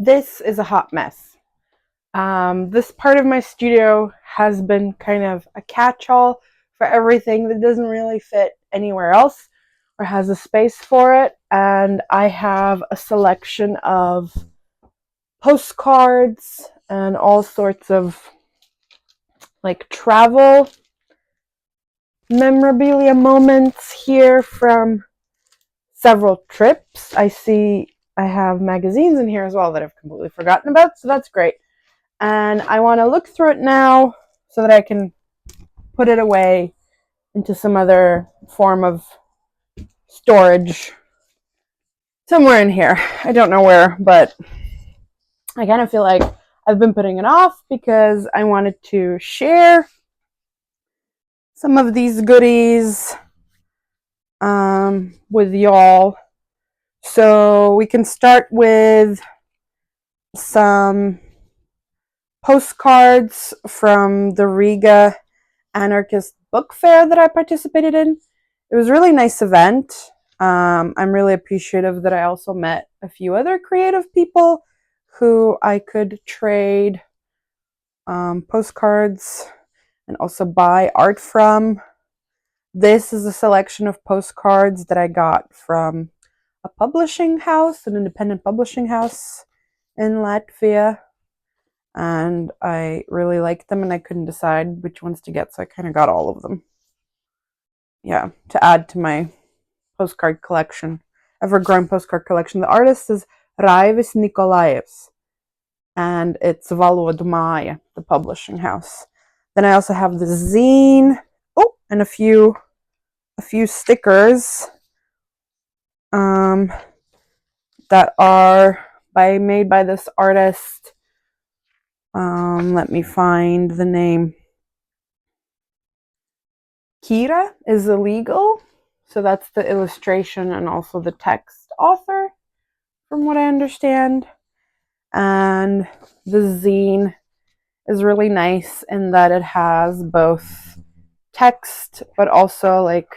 This is a hot mess. This part of my studio has been kind of a catch-all for everything that doesn't really fit anywhere else or has a space for it. And I have a selection of postcards and all sorts of like travel memorabilia moments here from several trips. I see I have magazines in here as well that I've completely forgotten about, so that's great. And I want to look through it now so that I can put it away into some other form of storage somewhere in here. I don't know where, but I kind of feel like I've been putting it off because I wanted to share some of these goodies with y'all. So we can start with some postcards from the Riga Anarchist book fair that I participated in. It was a really nice event. I'm really appreciative that I also met a few other creative people who I could trade postcards and also buy art from. This is a selection of postcards that I got from a publishing house, an independent publishing house in Latvia. And I really liked them and I couldn't decide which ones to get, so I kind of got all of them. Yeah, to add to my postcard collection, ever-growing postcard collection. The artist is Raivis Nikolaevs, and it's Lavalier, the publishing house. Then I also have the zine, and a few stickers that are made by this artist. Let me find the name. Kira is illegal, so that's the illustration and also the text author, from what I understand. And the zine is really nice in that it has both text but also like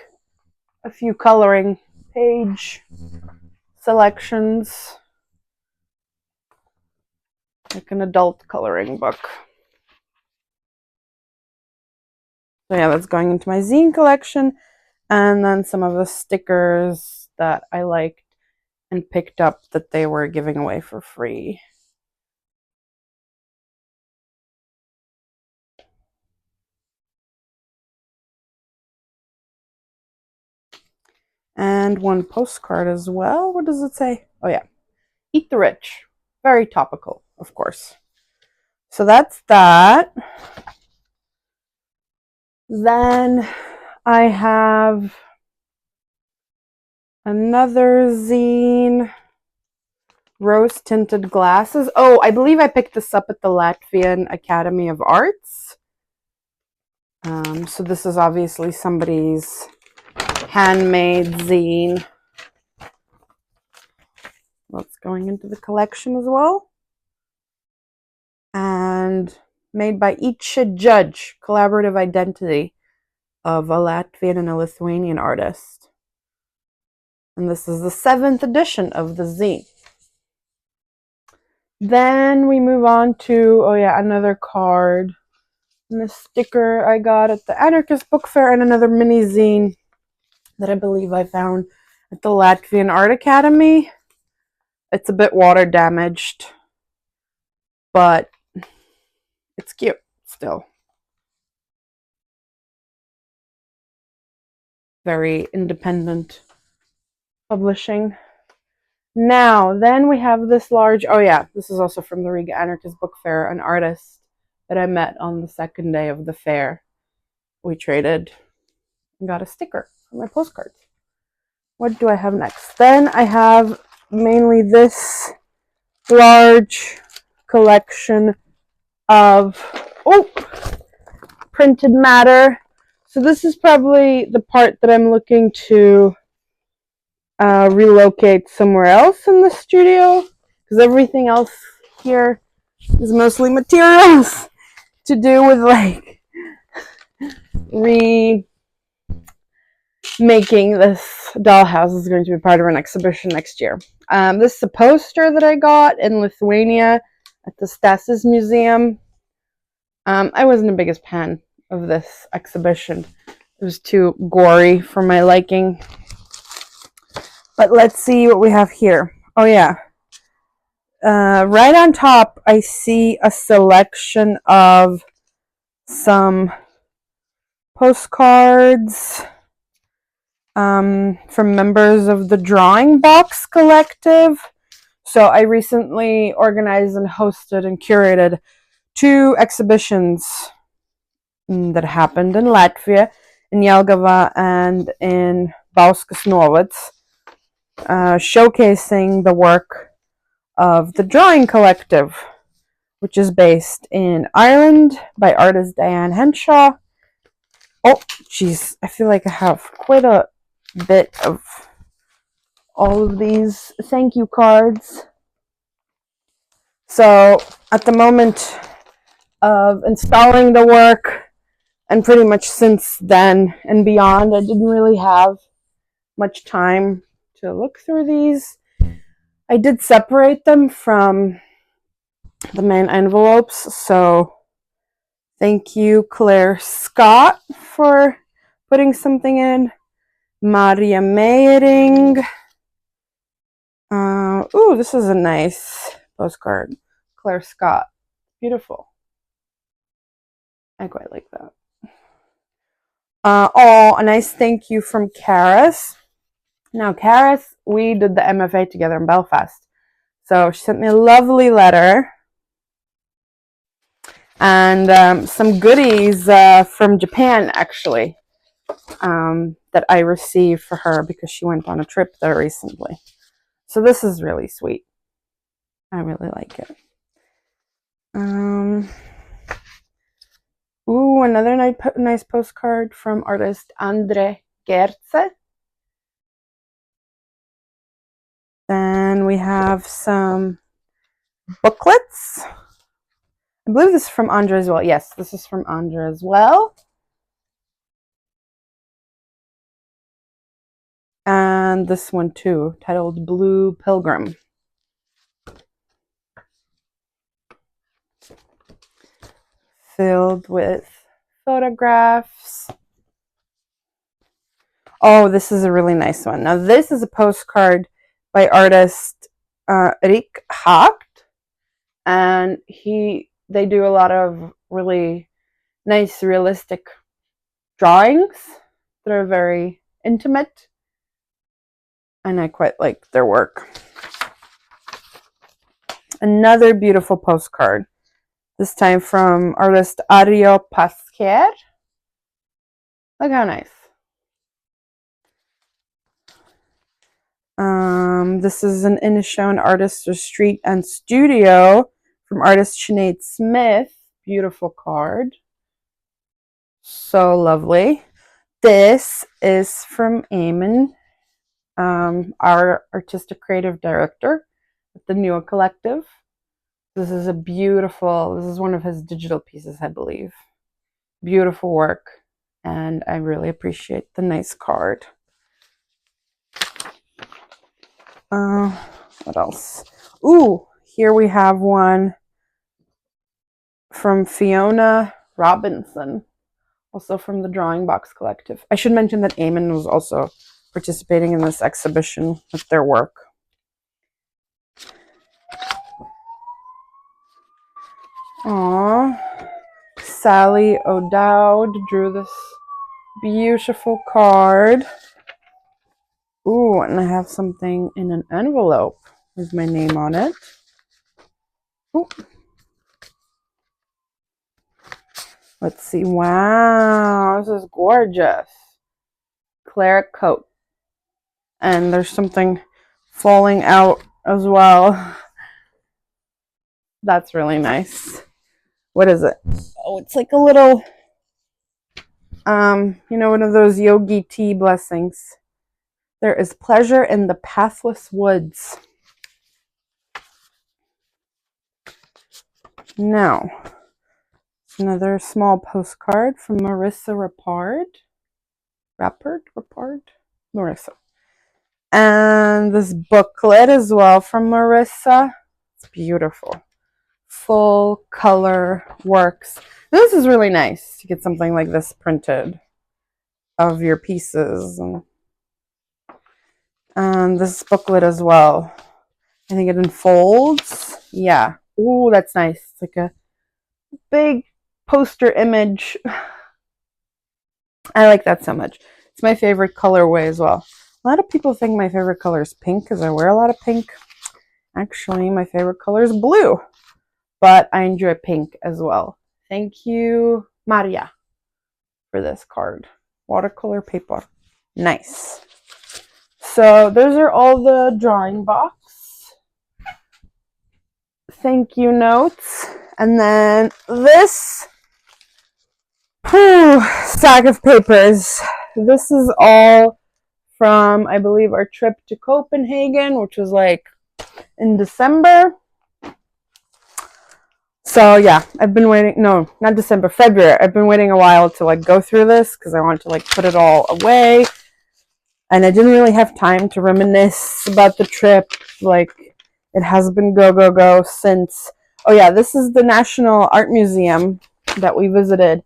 a few coloring page selections, like an adult coloring book. So yeah, that's going into my zine collection. And then some of the stickers that I liked and picked up that they were giving away for free. And one postcard as well. What does it say? Oh yeah, eat the rich. Very topical, of course. So that's that. Then I have another zine, rose tinted glasses. Oh, I believe I picked this up at the Latvian Academy of Arts. So this is obviously somebody's handmade zine. That's going into the collection as well. And made by each judge, collaborative identity of a Latvian and a Lithuanian artist. And this is the 7th edition of the zine. Then we move on to, another card. And a sticker I got at the Anarchist book fair, and another mini zine that I believe I found at the Latvian Art Academy. It's a bit water damaged, but it's cute still. Very independent publishing. Now, then we have this large, this is also from the Riga Anarchist book fair, an artist that I met on the second day of the fair. We traded and got a sticker for my postcards. What do I have next? Then I have mainly this large collection of printed matter. So this is probably the part that I'm looking to relocate somewhere else in the studio, because everything else here is mostly materials to do with like remaking this dollhouse is going to be part of an exhibition next year. This is a poster that I got in Lithuania at the Stasis Museum. I wasn't the biggest fan of this exhibition. It was too gory for my liking. But let's see what we have here. Oh yeah. Right on top, I see a selection of some postcards from members of the Drawing Box Collective. So I recently organized and hosted and curated 2 exhibitions that happened in Latvia, in Jelgava and in Bauskas Novads, showcasing the work of the Drawing Collective, which is based in Ireland by artist Diane Henshaw. Oh, jeez, I feel like I have quite a bit of all of these thank you cards. So at the moment of installing the work, and pretty much since then and beyond, I didn't really have much time to look through these. I did separate them from the main envelopes, so thank you, Claire Scott, for putting something in. Maria Meyering. Ooh, this is a nice postcard. Claire Scott. Beautiful. I quite like that. Oh, a nice thank you from Karis. Now, Karis, we did the MFA together in Belfast. So she sent me a lovely letter and some goodies from Japan, actually, that I received for her because she went on a trip there recently. So this is really sweet. I really like it. Ooh, another nice postcard from artist Andre Gerze. Then we have some booklets. I believe this is from Andre as well. Yes, this is from Andre as well. And this one too, titled Blue Pilgrim. Filled with photographs. Oh, this is a really nice one. Now, this is a postcard by artist Rick Hagt, and they do a lot of really nice, realistic drawings that are very intimate, and I quite like their work. Another beautiful postcard, this time from artist Ario Pasquer. Look how nice. This is an Inishowen Artist Street and Studio from artist Sinead Smith. Beautiful card. So lovely. This is from Eamon, our artistic creative director at the Nua Collective. This is one of his digital pieces, I believe. Beautiful work, and I really appreciate the nice card. What else? Ooh, here we have one from Fiona Robinson, also from the Drawing Box Collective. I should mention that Eamon was also participating in this exhibition with their work. Aww. Sally O'Dowd drew this beautiful card. Ooh, and I have something in an envelope with my name on it. Ooh. Let's see. Wow, this is gorgeous. Claret coat. And there's something falling out as well. That's really nice. What is it? Oh, it's like a little, one of those yogi tea blessings. There is pleasure in the pathless woods. Now, another small postcard from Marissa Rappard. Marissa. And And this booklet as well from Marissa. It's beautiful. Full color works. This is really nice to get something like this printed of your pieces. And this booklet as well. I think it unfolds. Yeah. Ooh, that's nice. It's like a big poster image. I like that so much. It's my favorite colorway as well. A lot of people think my favorite color is pink because I wear a lot of pink. Actually, my favorite color is blue, but I enjoy pink as well. Thank you, Maria, for this card. Watercolor paper. Nice. So those are all the drawing box. Thank you notes. And then this stack of papers. This is all from, I believe, our trip to Copenhagen, which was like in December. So yeah, I've been waiting, no, not December, February. I've been waiting a while to like go through this because I want to like put it all away. And I didn't really have time to reminisce about the trip. Like, it has been go since. Oh yeah, this is the National Art Museum that we visited,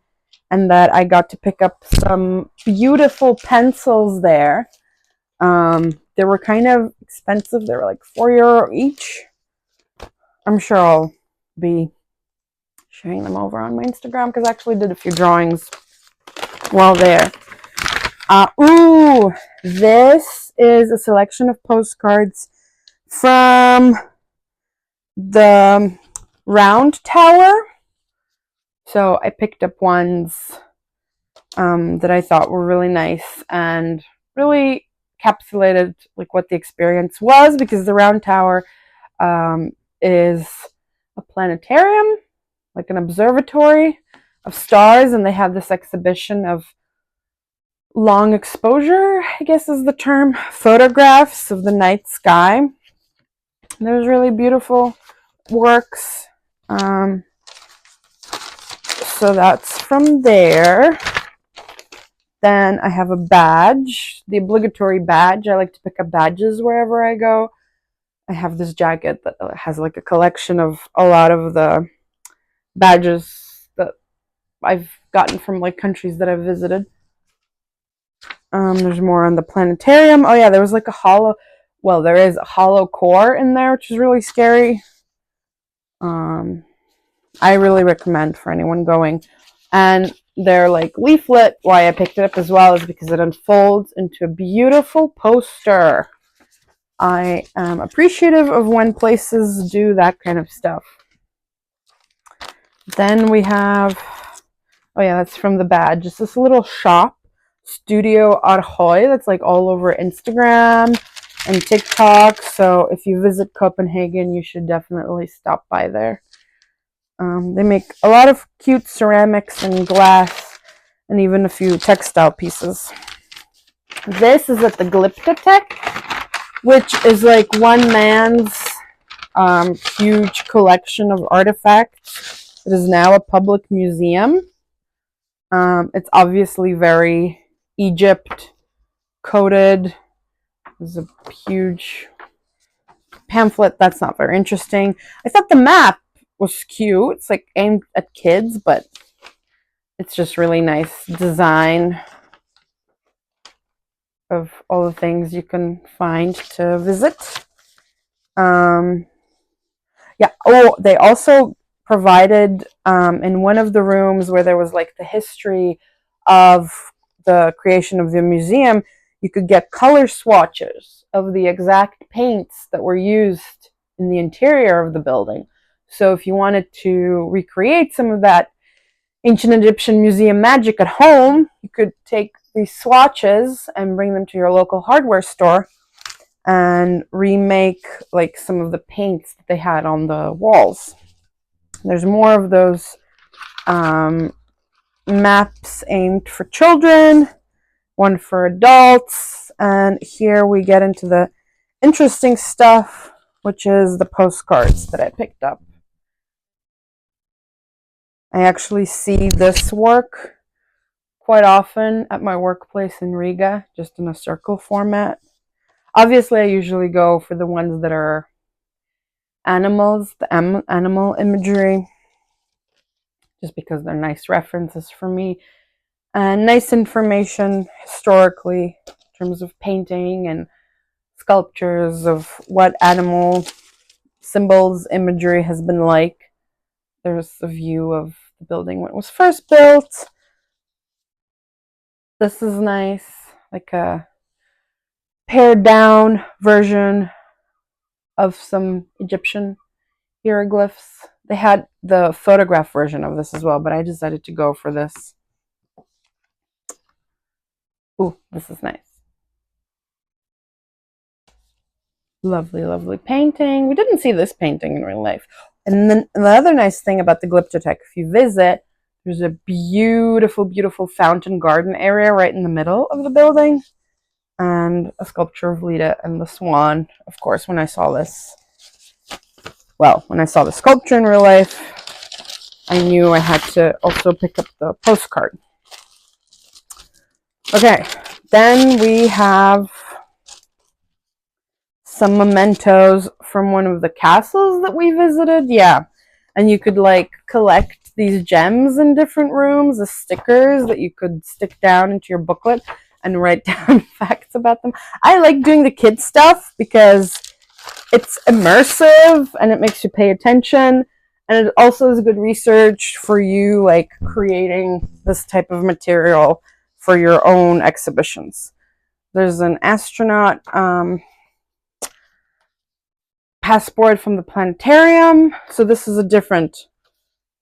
and that I got to pick up some beautiful pencils there. They were kind of expensive. They were like €4 each. I'm sure I'll be sharing them over on my Instagram because I actually did a few drawings while there. Ooh, this is a selection of postcards from the Round Tower. So I picked up ones that I thought were really nice and really encapsulated like what the experience was, because the Round Tower is a planetarium, like an observatory of stars, and they have this exhibition of long exposure, I guess is the term, photographs of the night sky. There's really beautiful works. So that's from there. Then I have a badge, the obligatory badge. I like to pick up badges wherever I go. I have this jacket that has like a collection of a lot of the badges that I've gotten from like countries that I've visited. There's more on the planetarium. Oh yeah, there was like a hollow, well, there is a hollow core in there, which is really scary. I really recommend for anyone going. And their like leaflet, why I picked it up as well, is because it unfolds into a beautiful poster. I am appreciative of when places do that kind of stuff. Then we have, oh yeah, that's from the badge. It's this little shop, Studio Arhoy, that's like all over Instagram and TikTok. So if you visit Copenhagen, you should definitely stop by there. They make a lot of cute ceramics and glass and even a few textile pieces. This is at the Glyptotek, which is like one man's huge collection of artifacts. It is now a public museum. It's obviously very Egypt coded. There's a huge pamphlet that's not very interesting. I thought the map was cute. It's like aimed at kids, but it's just really nice design of all the things you can find to visit. Yeah. Oh, they also provided in one of the rooms where there was like the history of the creation of the museum, you could get color swatches of the exact paints that were used in the interior of the building. So if you wanted to recreate some of that ancient Egyptian museum magic at home, you could take these swatches and bring them to your local hardware store and remake like some of the paints that they had on the walls. There's more of those maps aimed for children, one for adults, and here we get into the interesting stuff, which is the postcards that I picked up. I actually see this work quite often at my workplace in Riga, just in a circle format. Obviously, I usually go for the ones that are animals, the animal imagery, just because they're nice references for me and nice information historically in terms of painting and sculptures of what animal symbols imagery has been like. There's a view of the building when it was first built. This is nice, like a pared down version of some Egyptian hieroglyphs. They had the photograph version of this as well, but I decided to go for this. Ooh, this is nice. Lovely, lovely painting. We didn't see this painting in real life. And then the other nice thing about the Glyptotek, if you visit, there's a beautiful, beautiful fountain garden area right in the middle of the building. And a sculpture of Leda and the swan. Of course, when I saw this, well, when I saw the sculpture in real life, I knew I had to also pick up the postcard. Okay, then we have some mementos from one of the castles that we visited. Yeah, and you could like collect these gems in different rooms, the stickers that you could stick down into your booklet and write down facts about them. I like doing the kid stuff because it's immersive and it makes you pay attention, and it also is good research for you, like creating this type of material for your own exhibitions. There's an astronaut passport from the planetarium. So this is a different,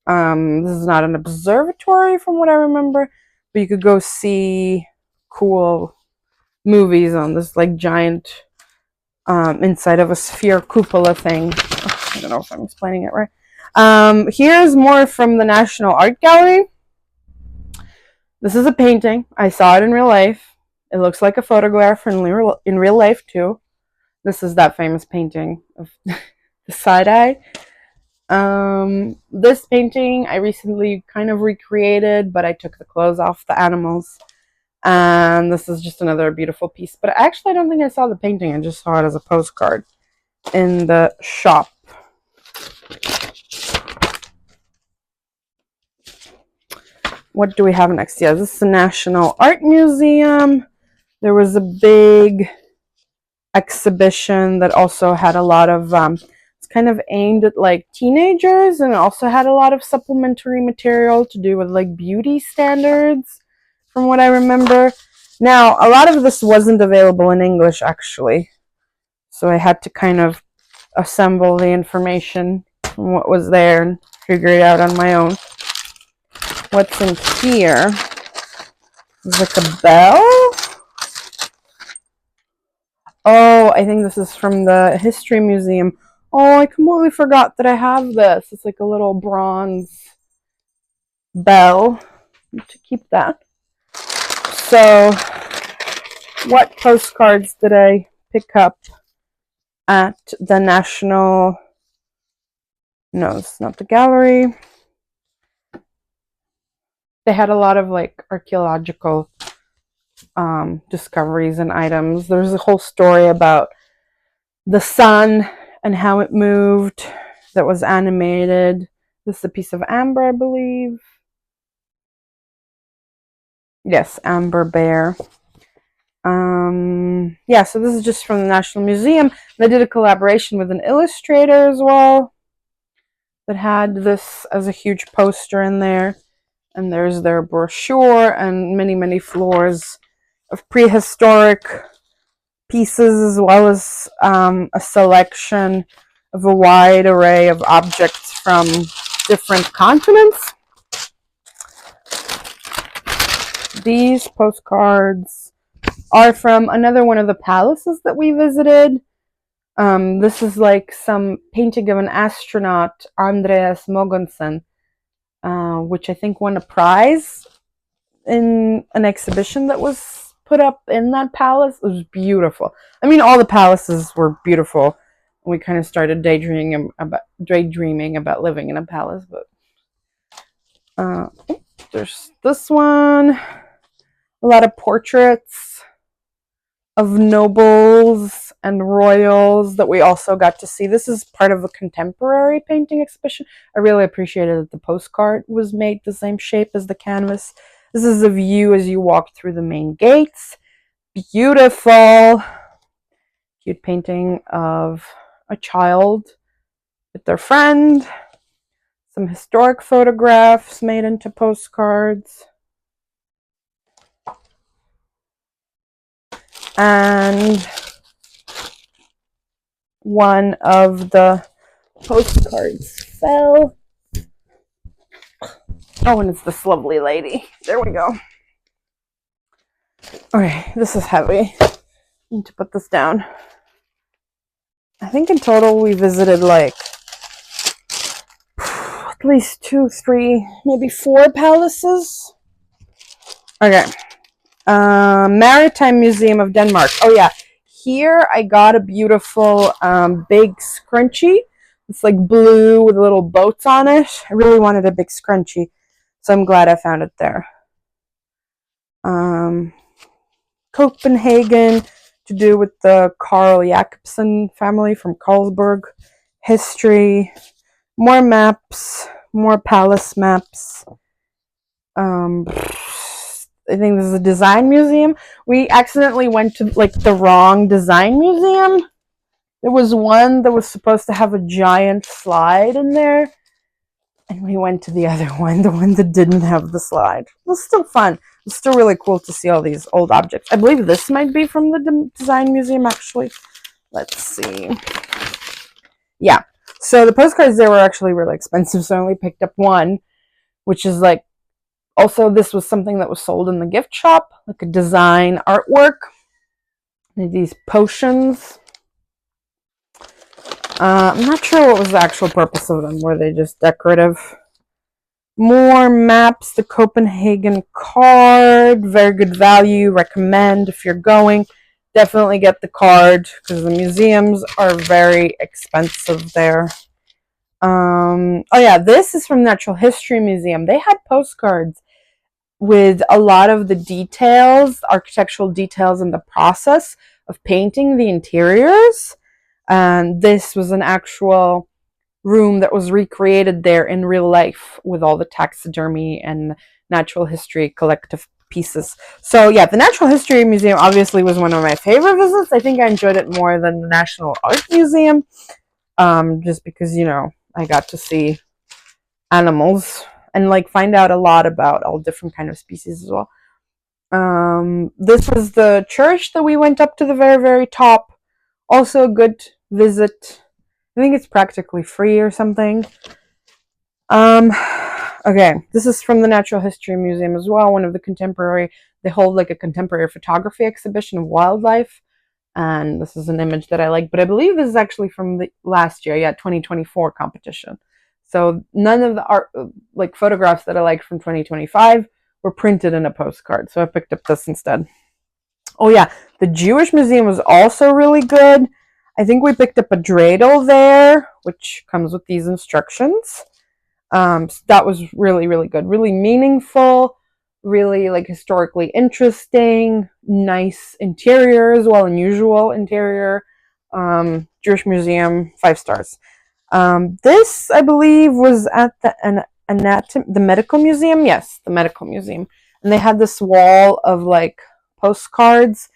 this is not an observatory from what I remember, but you could go see cool movies on this like giant inside of a sphere cupola thing. I don't know if I'm explaining it right. Here's more from the National Art Gallery. This is a painting. I saw it in real life. It looks like a photograph in real life too. This is that famous painting of the side-eye. This painting I recently kind of recreated, but I took the clothes off the animals. And this is just another beautiful piece. But actually, I don't think I saw the painting. I just saw it as a postcard in the shop. What do we have next? Yeah, this is the National Art Museum. There was a big exhibition that also had a lot of, it's kind of aimed at like teenagers, and it also had a lot of supplementary material to do with like beauty standards, from what I remember. Now, a lot of this wasn't available in English, actually. So I had to kind of assemble the information from what was there and figure it out on my own. What's in here? Is like a bell? Oh, I think this is from the History Museum. Oh, I completely forgot that I have this. It's like a little bronze bell. I need to keep that. So, what postcards did I pick up at the National... No, it's not the gallery. They had a lot of like archaeological discoveries and items. There's a whole story about the sun and how it moved that was animated. This is a piece of amber, I believe. Yes, amber bear. Yeah, so this is just from the National Museum. They did a collaboration with an illustrator as well that had this as a huge poster in there. And there's their brochure and many, many floors of prehistoric pieces, as well as a selection of a wide array of objects from different continents. These postcards are from another one of the palaces that we visited. This is like some painting of an astronaut, Andreas Mogensen, which I think won a prize in an exhibition that was put up in that palace. It was beautiful. I mean, all the palaces were beautiful. We kind of started daydreaming about living in a palace, but there's this one. A lot of portraits of nobles and royals that we also got to see. This is part of a contemporary painting exhibition. I really appreciated that the postcard was made the same shape as the canvas. This is a view as you walk through the main gates. Beautiful. Cute painting of a child with their friend. Some historic photographs made into postcards. And one of the postcards fell. Oh, and it's this lovely lady. There we go. Okay, this is heavy. I need to put this down. I think in total we visited like at least 2, 3, maybe 4 palaces. Okay. Maritime Museum of Denmark. Oh yeah, here I got a beautiful big scrunchie. It's like blue with little boats on it. I really wanted a big scrunchie, so I'm glad I found it there. Copenhagen, to do with the Carl Jacobsen family from Carlsberg. History, more maps, more palace maps. I think this is a design museum. We accidentally went to like the wrong design museum. There was one that was supposed to have a giant slide in there, and we went to the other one, the one that didn't have the slide. It was still fun. It's still really cool to see all these old objects. I believe this might be from the design museum, actually. Let's see. Yeah. So the postcards there were actually really expensive, so I only picked up one, which is like, also this was something that was sold in the gift shop, like a design artwork. These potions. I'm not sure what was the actual purpose of them. Were they just decorative? More maps, the Copenhagen card, very good value, recommend if you're going. Definitely get the card because the museums are very expensive there. Oh yeah, this is from Natural History Museum. They had postcards with a lot of the details, architectural details in the process of painting the interiors. And this was an actual room that was recreated there in real life with all the taxidermy and natural history collective pieces. So yeah, the Natural History Museum obviously was one of my favorite visits. I think I enjoyed it more than the National Art Museum, just because, you know, I got to see animals and like find out a lot about all different kind of species as well. This was the church that we went up to the very, very top. Also a good visit. I think it's practically free or something. Okay, this is from the Natural History Museum as well. One of the contemporary, they hold like a contemporary photography exhibition of wildlife. And this is an image that I like, but I believe this is actually from the last year, 2024 competition. So none of the art, like photographs that I liked from 2025 were printed in a postcard. So I picked up this instead. Oh yeah, the Jewish Museum was also really good. I think we picked up a dreidel there, which comes with these instructions. So that was really, really good. Really meaningful, really like historically interesting, nice interior as well, unusual interior. Jewish Museum, 5 stars. This, I believe, was at the medical museum. Yes, the medical museum. And they had this wall of like postcards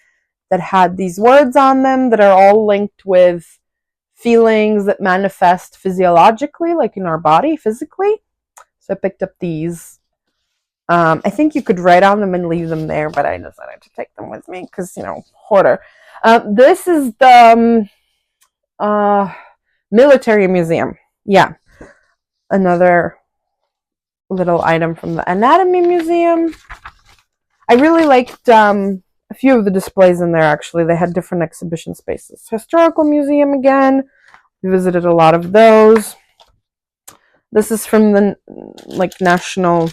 that had these words on them that are all linked with feelings that manifest physiologically, like in our body, physically. So I picked up these. I think you could write on them and leave them there, but I decided to take them with me because, you know, hoarder. This is the military museum. Yeah. Another little item from the anatomy museum. I really liked a few of the displays in there, actually. They had different exhibition spaces. Historical museum again. We visited a lot of those. This is from the like National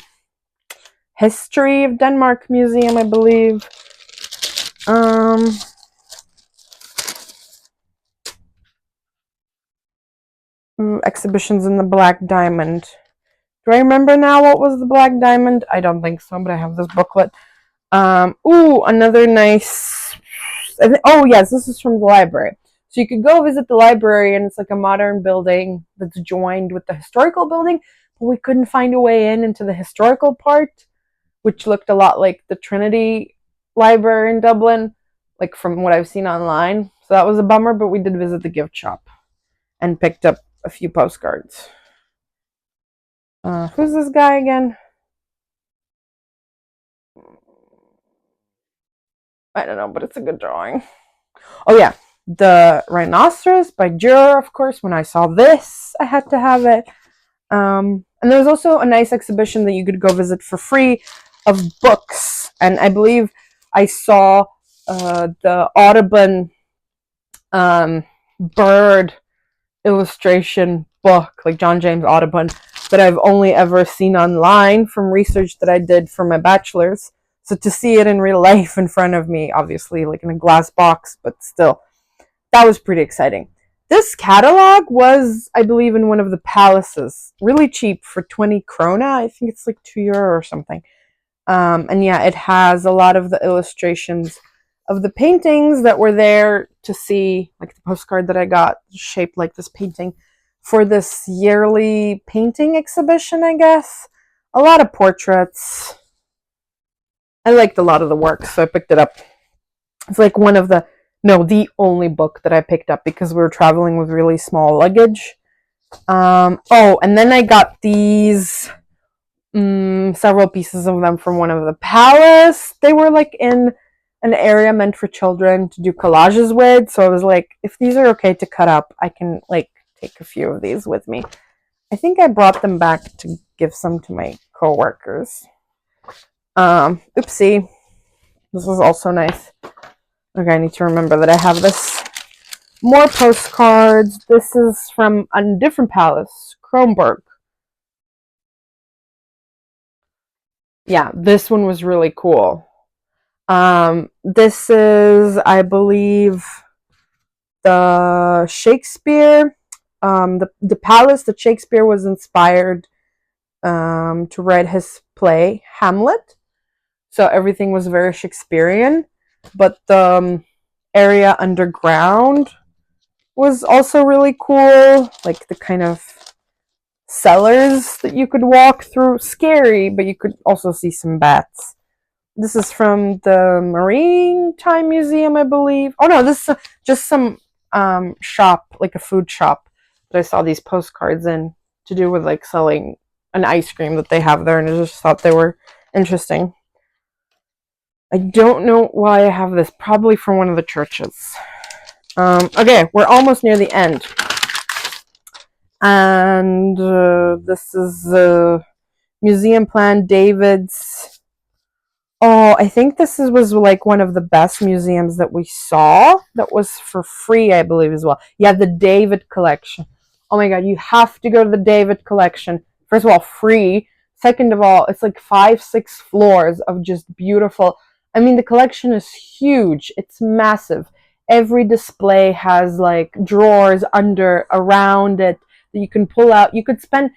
History of Denmark Museum, I believe. Exhibitions in the Black Diamond. Do I remember now what was the Black Diamond? I don't think so, but I have this booklet. Another nice this. Oh yes, this is from the library. So you could go visit the library, and it's like a modern building that's joined with the historical building, but we couldn't find a way in into the historical part, which looked a lot like the Trinity Library in Dublin, like from what I've seen online. So that was a bummer, but we did visit the gift shop and picked up a few postcards. Who's this guy again? I don't know, but it's a good drawing. Oh yeah, the Rhinoceros by Dürer, of course. When I saw this, I had to have it. And there was also a nice exhibition that you could go visit for free of books. And I believe I saw the Audubon bird illustration book, like John James Audubon, that I've only ever seen online from research that I did for my bachelor's. So to see it in real life in front of me, obviously like in a glass box, but still, that was pretty exciting. This catalog was, I believe, in one of the palaces. Really cheap for 20 krona. I think it's like €2 or something. And yeah, it has a lot of the illustrations of the paintings that were there to see, like the postcard that I got shaped like this painting for this yearly painting exhibition, I guess. A lot of portraits. I liked a lot of the work, so I picked it up. It's like the only book that I picked up because we were traveling with really small luggage. And then I got these several pieces of them from one of the palace. They were like in an area meant for children to do collages with. So I was like, if these are okay to cut up, I can like take a few of these with me. I think I brought them back to give some to my coworkers. Oopsie. This is also nice. Okay, I need to remember that I have this. More postcards. This is from a different palace, Kronborg. Yeah, this one was really cool. This is, I believe, the Shakespeare, the palace that Shakespeare was inspired to write his play Hamlet. So everything was very Shakespearean, but the area underground was also really cool, like the kind of cellars that you could walk through. Scary, but you could also see some bats. This is from the Maritime Museum, I believe. Oh no, this is just some shop, like a food shop that I saw these postcards in to do with like selling an ice cream that they have there, and I just thought they were interesting. I don't know why I have this, probably from one of the churches. Okay, we're almost near the end. And this is Museum Plan David's. Oh, I think this was like one of the best museums that we saw. That was for free, I believe, as well. Yeah, the David collection. Oh my god, you have to go to the David collection. First of all, free. Second of all, it's like 5-6 floors of just beautiful. I mean, the collection is huge. It's massive. Every display has like drawers around it that you can pull out. You could spend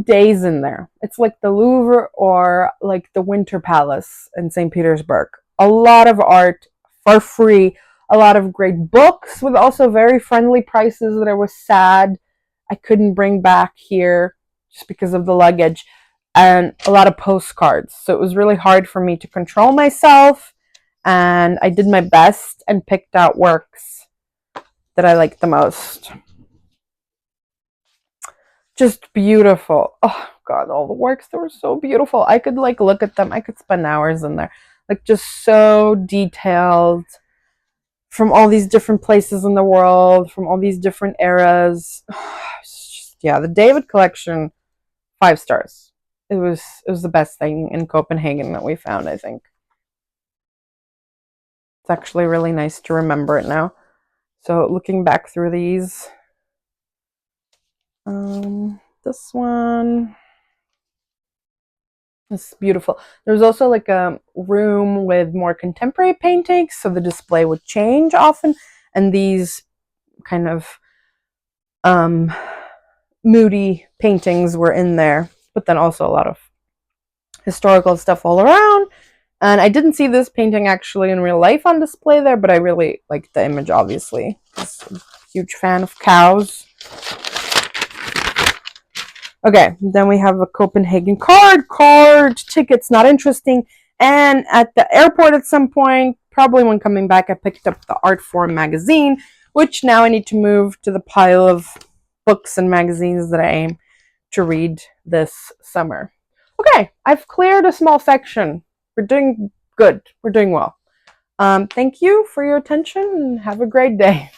days in there. It's like the Louvre or like the Winter Palace in St. Petersburg. A lot of art for free. A lot of great books with also very friendly prices that I was sad I couldn't bring back here just because of the luggage. And a lot of postcards. So it was really hard for me to control myself. And I did my best and picked out works that I liked the most. Just beautiful. Oh god, all the works, they were so beautiful. I could like look at them. I could spend hours in there. Like just so detailed from all these different places in the world, from all these different eras. Yeah, the David collection, 5 stars. It was the best thing in Copenhagen that we found, I think. It's actually really nice to remember it now. So looking back through these, this one is beautiful. There's also like a room with more contemporary paintings, so the display would change often, and these kind of moody paintings were in there, but then also a lot of historical stuff all around. And I didn't see this painting actually in real life on display there, but I really liked the image, obviously. I'm a huge fan of cows. Okay, then we have a Copenhagen card tickets, not interesting. And at the airport at some point, probably when coming back, I picked up the Art Forum magazine, which now I need to move to the pile of books and magazines that I aim to read this summer. Okay, I've cleared a small section. We're doing good. We're doing well. Thank you for your attention and have a great day.